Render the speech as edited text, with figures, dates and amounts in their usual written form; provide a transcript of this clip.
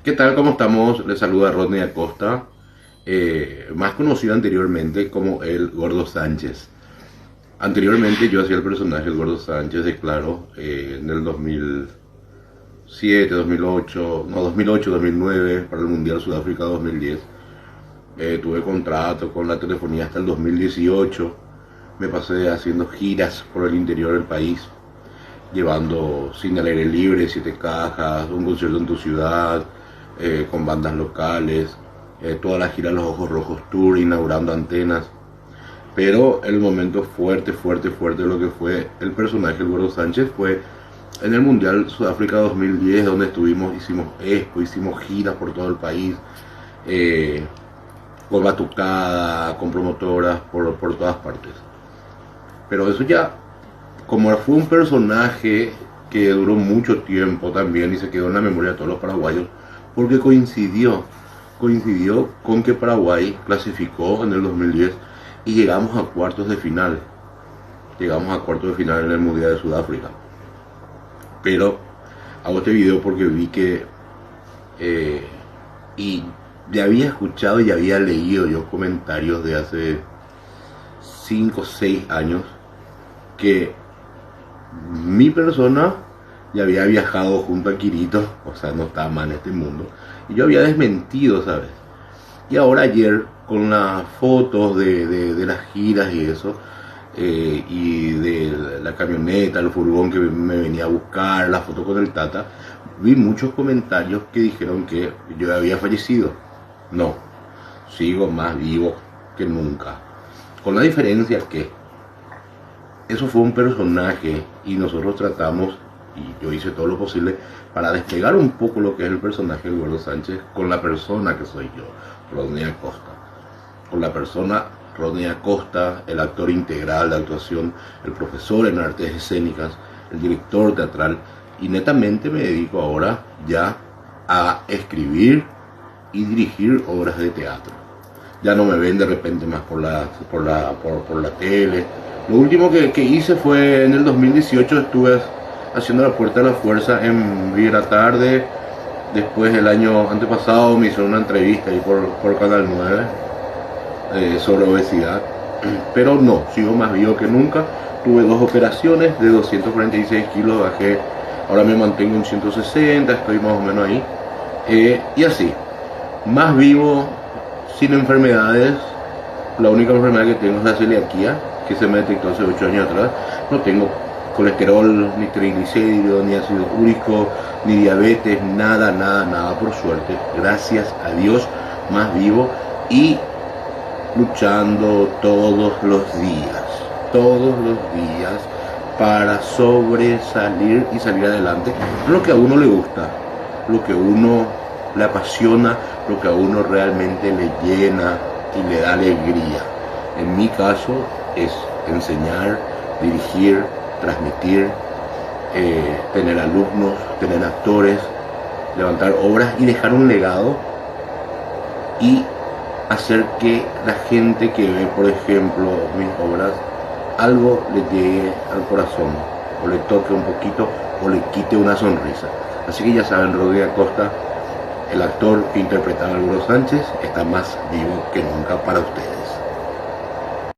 ¿Qué tal? ¿Cómo estamos? Les saluda Rodney Acosta, más conocido anteriormente como el Gordo Sánchez. Anteriormente yo hacía el personaje el Gordo Sánchez de Claro en el 2007, 2008, no 2008, 2009 para el Mundial Sudáfrica 2010. Tuve contrato con la telefonía hasta el 2018. Me pasé haciendo giras por el interior del país, llevando Cine al aire libre, Siete Cajas, un concierto en tu ciudad, con bandas locales, toda la gira Los Ojos Rojos Tour, inaugurando antenas. Pero el momento fuerte de lo que fue el personaje el Gordo Sánchez fue en el Mundial Sudáfrica 2010, donde hicimos expo, hicimos giras por todo el país, eh, con batucada, con promotoras, por todas partes. Pero eso ya, como fue un personaje que duró mucho tiempo también y se quedó en la memoria de todos los paraguayos, porque coincidió con que Paraguay clasificó en el 2010 y llegamos a cuartos de final. Llegamos a cuartos de final en el Mundial de Sudáfrica. Pero hago este video porque vi que y ya había escuchado y había leído yo comentarios de hace 5 o 6 años que mi persona ya había viajado junto a Quirito, o sea, no estaba más en este mundo, y yo había desmentido, ¿sabes? Y ahora ayer, con las fotos de las giras y eso, y de la camioneta, el furgón que me venía a buscar, la foto con el Tata, vi muchos comentarios que dijeron que yo había fallecido. No, sigo más vivo que nunca. Con la diferencia que eso fue un personaje y nosotros tratamos, y yo hice todo lo posible para despegar un poco lo que es el personaje del Gordo Sánchez con la persona que soy yo, Rodney Acosta. Con la persona Rodney Acosta, el actor integral de actuación, el profesor en artes escénicas, el director teatral, y netamente me dedico ahora ya a escribir y dirigir obras de teatro. Ya no me ven de repente más por la tele. Lo último que hice fue en el 2018, estuve haciendo La Puerta de la Fuerza en Vibra Tarde. Después el año antepasado me hicieron una entrevista ahí por Canal 9 sobre obesidad. Pero no, sigo más vivo que nunca. Tuve 2 operaciones de 246 kilos, bajé, ahora me mantengo en 160, estoy más o menos ahí. Y así, más vivo, sin enfermedades. La única enfermedad que tengo es la celiaquía, que se me detectó hace 8 años atrás. No tengo colesterol, ni triglicéridos, ni ácido úrico, ni diabetes, nada, por suerte. Gracias a Dios, más vivo y luchando todos los días, para sobresalir y salir adelante. Lo que a uno le gusta, lo que a uno le apasiona, lo que a uno realmente le llena y le da alegría. En mi caso es enseñar, dirigir, transmitir, tener alumnos, tener actores, levantar obras y dejar un legado, y hacer que la gente que ve, por ejemplo, mis obras, algo le llegue al corazón, o le toque un poquito, o le quite una sonrisa. Así que ya saben, Rodney Acosta, el actor que interpretaba a Gordo Sánchez, está más vivo que nunca para ustedes.